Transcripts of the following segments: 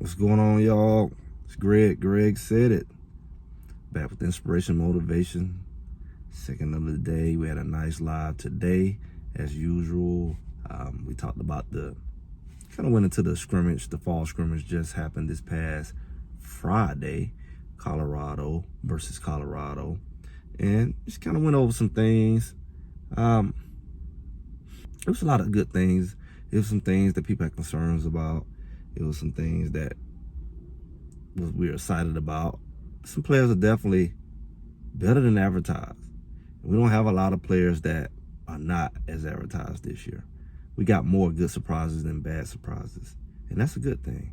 What's going on, y'all? It's Greg. Greg said it. Back with inspiration, motivation. Second of the day. We had a nice live today, as usual. We talked about kind of went into the scrimmage. The fall scrimmage just happened this past Friday, Colorado versus Colorado, and just kind of went over some things. It was a lot of good things. It was some things that people had concerns about. It was some things that we were excited about. Some players are definitely better than advertised. We don't have a lot of players that are not as advertised this year. We got more good surprises than bad surprises, and that's a good thing.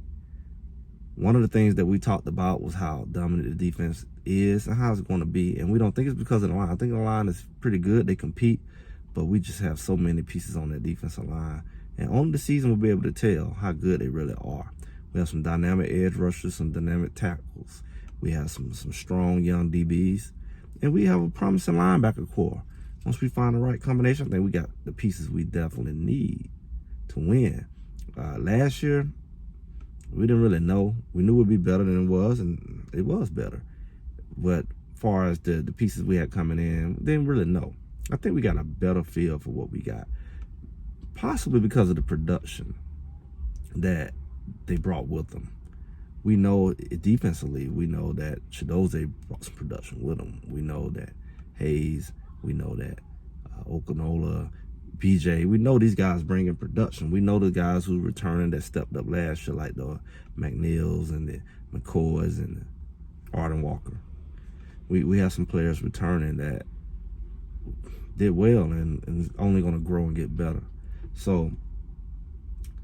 One of the things that we talked about was how dominant the defense is and how it's going to be, and we don't think it's because of the line. I think the line is pretty good. They compete, but we just have so many pieces on that defensive line, and only the season will be able to tell how good they really are. We have some dynamic edge rushers, some dynamic tackles. We have some strong young DBs, and we have a promising linebacker core. Once we find the right combination, I think we got the pieces we definitely need to win. Last year, we didn't really know. We knew it would be better than it was, and it was better. But as far as the pieces we had coming in, we didn't really know. I think we got a better feel for what we got, possibly because of the production that they brought with them. We know defensively, we know that Chidoze brought some production with him. We know that Hayes, we know that Okanola, BJ, we know these guys bring in production. We know the guys who returning that stepped up last year, like the McNeils and the McCoys and the Arden Walker. We have some players returning that did well and is only going to grow and get better. So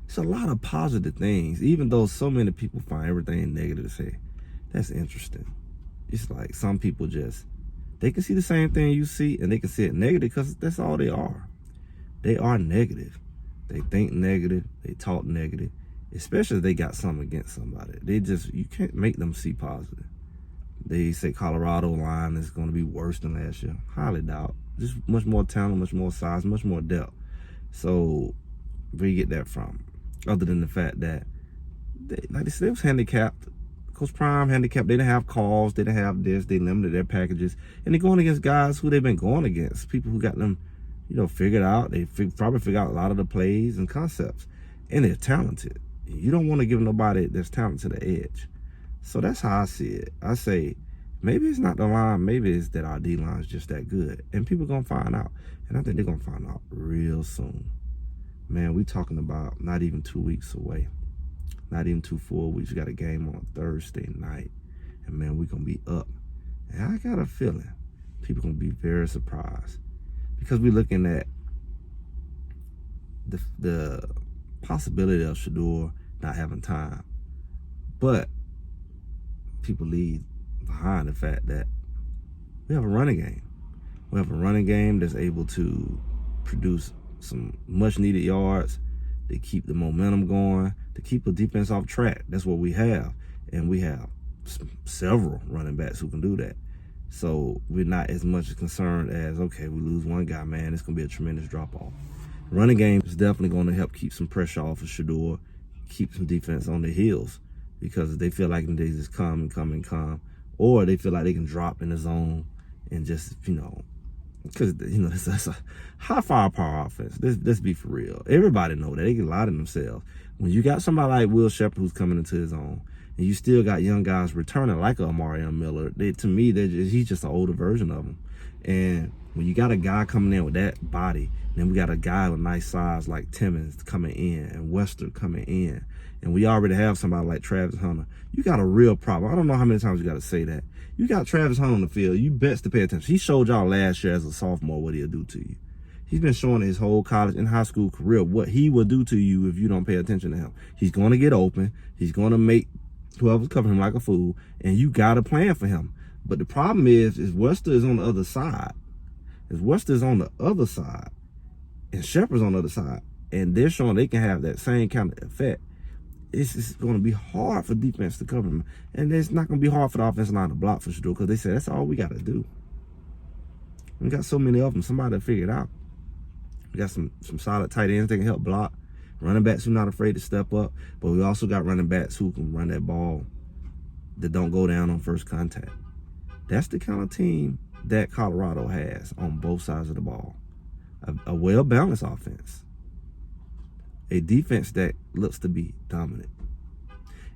it's a lot of positive things, even though so many people find everything negative to say. That's interesting. It's like some people they can see the same thing you see and they can see it negative because that's all they are. They are negative. They think negative. They talk negative, especially if they got something against somebody. You can't make them see positive. They say Colorado line is going to be worse than last year. Highly doubt. Just much more talent, much more size, much more depth. So where you get that from? Other than the fact that, like they said, they was handicapped. Coach Prime handicapped. They didn't have calls. They didn't have this. They limited their packages. And they're going against guys who they've been going against. People who got them, figured out. They probably figured out a lot of the plays and concepts. And they're talented. You don't want to give nobody that's talented the edge. So that's how I see it. I say, maybe it's not the line. Maybe it's that our D-line is just that good. And people going to find out. And I think they're going to find out real soon. Man, we talking about not even 2 weeks away. Not even 2 full weeks. We got a game on Thursday night. And man, we're going to be up. And I got a feeling people going to be very surprised. Because we're looking at the possibility of Shador not having time. But people leave behind the fact that we have a running game. We have a running game that's able to produce some much needed yards, to keep the momentum going, to keep the defense off track. That's what we have. And we have several running backs who can do that. So we're not as much concerned as, okay, we lose one guy, man, it's going to be a tremendous drop-off. Running game is definitely going to help keep some pressure off of Shador, keep some defense on their heels, because they feel like they just come, or they feel like they can drop in the zone and just, because, that's a high firepower offense. Let's be for real. Everybody know that. They can lie to themselves. When you got somebody like Will Shepherd who's coming into his own, and you still got young guys returning like a Amari Miller, to me, he's just an older version of them. And when you got a guy coming in with that body, then we got a guy with nice size like Timmons coming in and Wester coming in, and we already have somebody like Travis Hunter, you got a real problem. I don't know how many times you got to say that. You got Travis Hunter on the field. You best to pay attention. He showed y'all last year as a sophomore what he'll do to you. He's been showing his whole college and high school career what he will do to you if you don't pay attention to him. He's going to get open. He's going to make whoever's covering him like a fool, and you got a plan for him. But the problem is Wester is on the other side. Wester is on the other side, and Shepard's on the other side, and they're showing they can have that same kind of effect. It's just going to be hard for defense to cover him. And it's not going to be hard for the offensive line to block for Shador, because they said that's all we got to do. We got so many of them. Somebody to figure it out. We got some solid tight ends that can help block. Running backs who are not afraid to step up, but we also got running backs who can run that ball that don't go down on first contact. That's the kind of team that Colorado has on both sides of the ball. A well-balanced offense. A defense that looks to be dominant.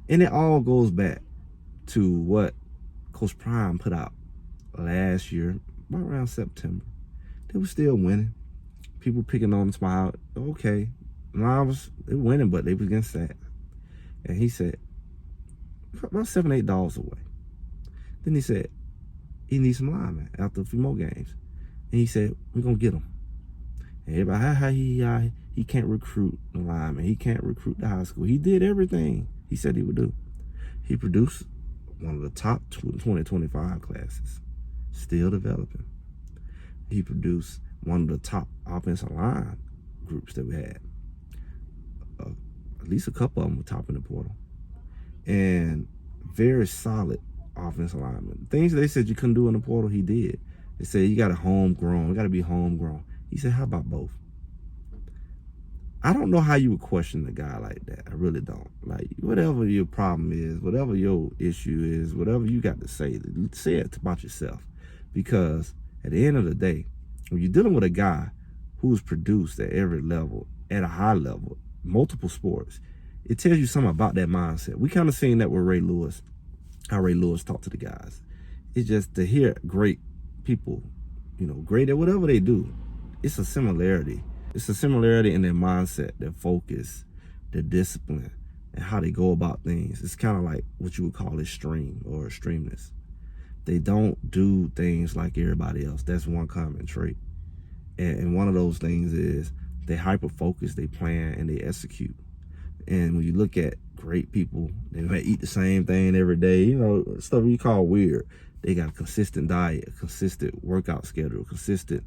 And it all goes back to what Coach Prime put out last year, right around September. They were still winning. People picking on them, smile. Okay, they were winning, but they was getting sad. And he said, about $7, $8 away. Then he said, he needs some linemen after a few more games. And he said, we're going to get them. And everybody, he can't recruit the linemen. He can't recruit the high school. He did everything he said he would do. He produced one of the top 2025 classes, still developing. He produced one of the top offensive line groups that we had. At least a couple of them were top in the portal. And very solid offensive linemen. Things they said you couldn't do in the portal, he did. They said you got to homegrown. You got to be homegrown. He said, how about both? I don't know how you would question a guy like that. I really don't. Like, whatever your problem is, whatever your issue is, whatever you got to say it about yourself. Because at the end of the day, when you're dealing with a guy who's produced at every level, at a high level, multiple sports, it tells you something about that mindset. We kind of seen that with Ray Lewis, how Ray Lewis talked to the guys. It's just to hear great people, great at whatever they do. It's a similarity. It's a similarity in their mindset, their focus, their discipline, and how they go about things. It's kind of like what you would call extreme or extremeness. They don't do things like everybody else. That's one common trait. And one of those things is they hyper-focus, they plan, and they execute. And when you look at great people, they might eat the same thing every day, stuff we call weird. They got a consistent diet, a consistent workout schedule, consistent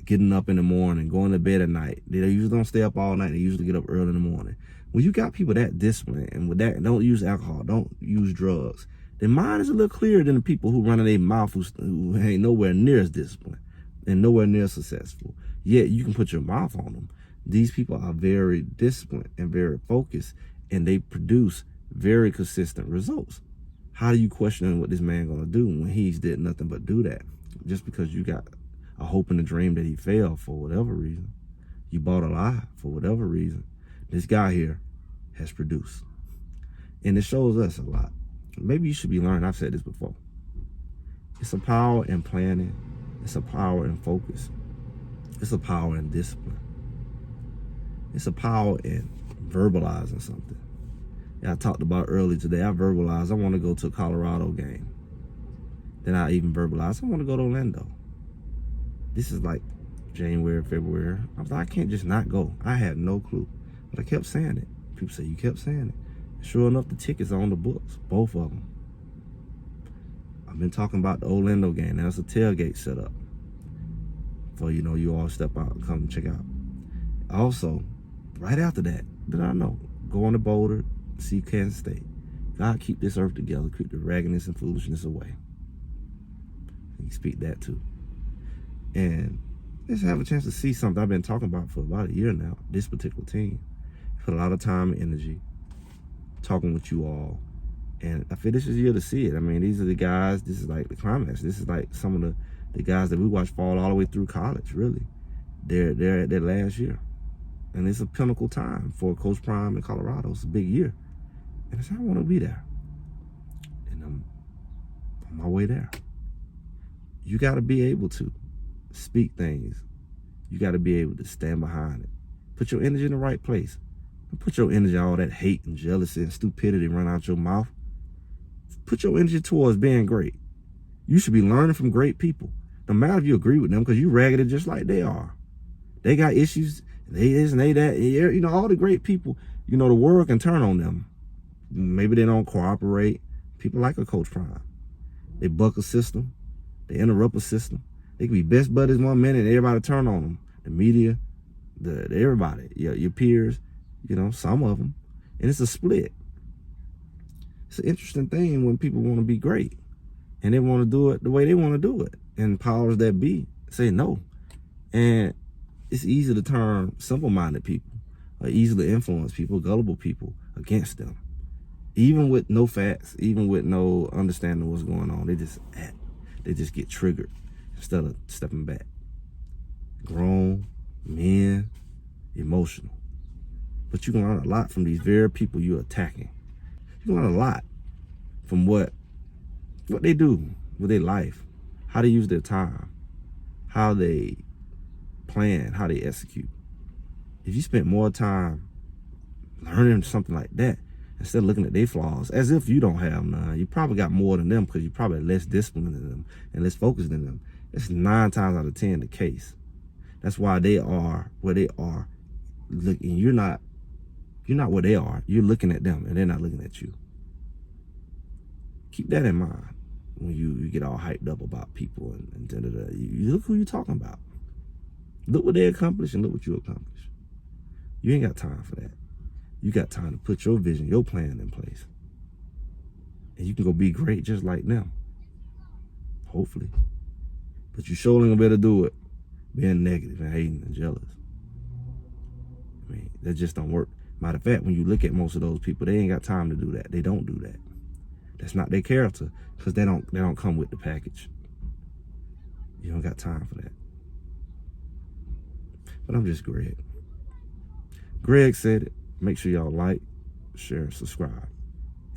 getting up in the morning, going to bed at night. They usually don't stay up all night. They usually get up early in the morning. When you got people that disciplined and with that, don't use alcohol, don't use drugs, their mind is a little clearer than the people who run their mouth who ain't nowhere near as disciplined and nowhere near successful. Yet you can put your mouth on them. These people are very disciplined and very focused, and they produce very consistent results. How do you question what this man gonna do when he's did nothing but do that? Just because you got a hope and a dream that he failed for whatever reason. You bought a lie for whatever reason. This guy here has produced. And it shows us a lot. Maybe you should be learning. I've said this before. It's a power in planning. It's a power in focus. It's a power in discipline. It's a power in verbalizing something. Yeah, I talked about earlier today. I verbalized I want to go to a Colorado game. Then I even verbalized I want to go to Orlando. This is like January, February. I was like, I can't just not go. I had no clue. But I kept saying it. People say, you kept saying it. Sure enough, the tickets are on the books, both of them. I've been talking about the Orlando game. There's a tailgate set up for, you all step out and come check out. Also, right after that, did I know? Go on to Boulder, see Kansas State. God, keep this earth together. Keep the raggedness and foolishness away. You speak that too. And let's have a chance to see something I've been talking about for about a year now, this particular team. Put a lot of time and energy talking with you all. And I feel this is year to see it. I mean, these are the guys, this is like the climax. This is like some of the guys that we watched fall all the way through college, really. They're at their last year. And it's a pinnacle time for Coach Prime in Colorado. It's a big year. And I want to be there. And I'm on my way there. You got to be able to speak things. You got to be able to stand behind it. Put your energy in the right place. Don't put your energy, all that hate and jealousy and stupidity run out your mouth. Put your energy towards being great. You should be learning from great people. No matter if you agree with them, because you ragged just like they are. They got issues. They this and they that. All the great people, the world can turn on them. Maybe they don't cooperate. People like a Coach Prime. They buck a system. They interrupt a system. They can be best buddies 1 minute and everybody turn on them. The media, everybody, your peers, some of them. And it's a split. It's an interesting thing when people want to be great and they want to do it the way they want to do it. And powers that be say no. And it's easy to turn simple-minded people or easily influence people, gullible people, against them. Even with no facts, even with no understanding of what's going on, they just act. They just get triggered instead of stepping back. Grown men, emotional. But you can learn a lot from these very people you're attacking. You can learn a lot from what they do with their life, how they use their time, how they plan, how they execute. If you spent more time learning something like that, instead of looking at their flaws as if you don't have none, you probably got more than them because you're probably less disciplined than them and less focused than them. It's 9 times out of 10 the case. That's why they are where they are. Look, and you're not where they are. You're looking at them and they're not looking at you. Keep that in mind when you get all hyped up about people and da-da-da. You look who you're talking about. Look what they accomplished and look what you accomplished. You ain't got time for that. You got time to put your vision, your plan in place. And you can go be great just like them. Hopefully. But you surely gonna be able to do it being negative and hating and jealous. I mean, that just don't work. Matter of fact, when you look at most of those people, they ain't got time to do that. They don't do that. That's not their character, because they don't come with the package. You don't got time for that. But I'm just Greg. Greg said it. Make sure y'all like, share, and subscribe.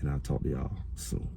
And I'll talk to y'all soon.